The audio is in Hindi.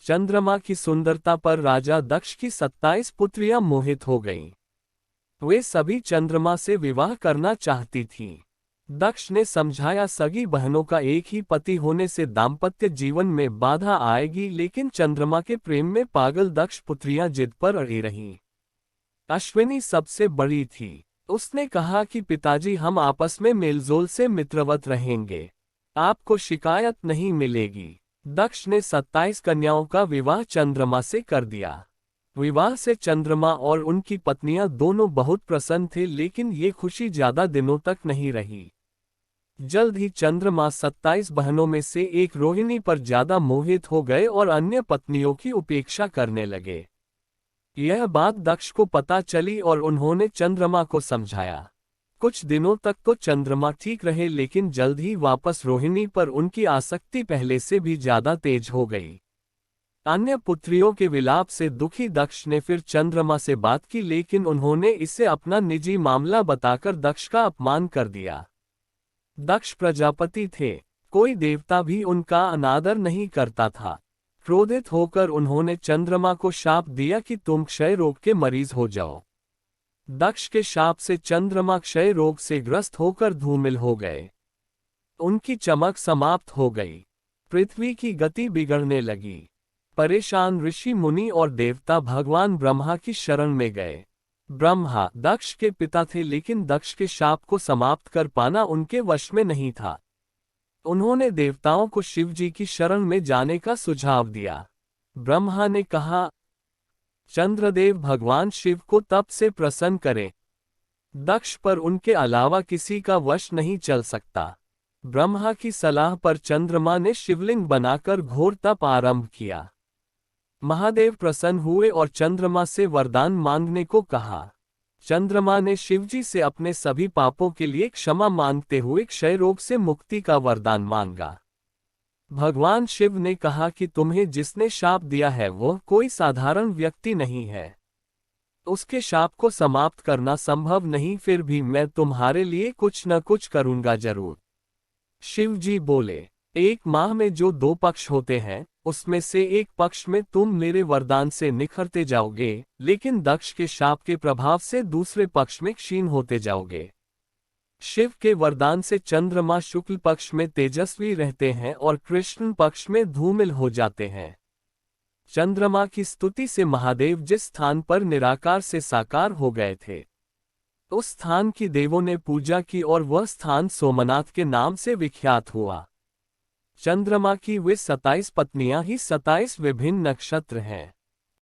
चंद्रमा की सुंदरता पर राजा दक्ष की 27 पुत्रियां मोहित हो गईं। वे सभी चंद्रमा से विवाह करना चाहती थीं। दक्ष ने समझाया सगी बहनों का एक ही पति होने से दाम्पत्य जीवन में बाधा आएगी, लेकिन चंद्रमा के प्रेम में पागल दक्ष पुत्रियां जिद पर अड़ी रहीं। अश्विनी सबसे बड़ी थी। उसने कहा कि पिताजी, हम आपस में मेलजोल से मित्रवत रहेंगे, आपको शिकायत नहीं मिलेगी। दक्ष ने 27 कन्याओं का विवाह चंद्रमा से कर दिया। विवाह से चंद्रमा और उनकी पत्नियां दोनों बहुत प्रसन्न थे, लेकिन ये खुशी ज्यादा दिनों तक नहीं रही। जल्द ही चंद्रमा 27 बहनों में से एक रोहिणी पर ज्यादा मोहित हो गए और अन्य पत्नियों की उपेक्षा करने लगे। यह बात दक्ष को पता चली और उन्होंने चंद्रमा को समझाया। कुछ दिनों तक तो चंद्रमा ठीक रहे, लेकिन जल्द ही वापस रोहिणी पर उनकी आसक्ति पहले से भी ज्यादा तेज हो गई। अन्य पुत्रियों के विलाप से दुखी दक्ष ने फिर चंद्रमा से बात की, लेकिन उन्होंने इसे अपना निजी मामला बताकर दक्ष का अपमान कर दिया। दक्ष प्रजापति थे, कोई देवता भी उनका अनादर नहीं करता था। क्रोधित होकर उन्होंने चंद्रमा को शाप दिया कि तुम क्षय रोग के मरीज हो जाओ। दक्ष के शाप से चंद्रमा क्षय रोग से ग्रस्त होकर धूमिल हो गए। उनकी चमक समाप्त हो गई। पृथ्वी की गति बिगड़ने लगी। परेशान ऋषि मुनि और देवता भगवान ब्रह्मा की शरण में गए। ब्रह्मा दक्ष के पिता थे, लेकिन दक्ष के शाप को समाप्त कर पाना उनके वश में नहीं था। उन्होंने देवताओं को शिवजी की शरण में जाने का सुझाव दिया। ब्रह्मा ने कहा, चंद्रदेव भगवान शिव को तप से प्रसन्न करें। दक्ष पर उनके अलावा किसी का वश नहीं चल सकता। ब्रह्मा की सलाह पर चंद्रमा ने शिवलिंग बनाकर घोर तप आरंभ किया। महादेव प्रसन्न हुए और चंद्रमा से वरदान मांगने को कहा। चंद्रमा ने शिवजी से अपने सभी पापों के लिए क्षमा मांगते हुए क्षय रोग से मुक्ति का वरदान मांगा। भगवान शिव ने कहा कि तुम्हें जिसने शाप दिया है वह कोई साधारण व्यक्ति नहीं है। उसके शाप को समाप्त करना संभव नहीं, फिर भी मैं तुम्हारे लिए कुछ न कुछ करूंगा जरूर। शिवजी बोले, एक माह में जो 2 पक्ष होते हैं, उसमें से एक पक्ष में तुम मेरे वरदान से निखरते जाओगे, लेकिन दक्ष के शाप के प्रभाव से दूसरे पक्ष में क्षीण होते जाओगे। शिव के वरदान से चंद्रमा शुक्ल पक्ष में तेजस्वी रहते हैं और कृष्ण पक्ष में धूमिल हो जाते हैं। चंद्रमा की स्तुति से महादेव जिस स्थान पर निराकार से साकार हो गए थे, उस स्थान की देवों ने पूजा की और वह स्थान सोमनाथ के नाम से विख्यात हुआ। चंद्रमा की वे 27 पत्नियां ही 27 विभिन्न नक्षत्र हैं।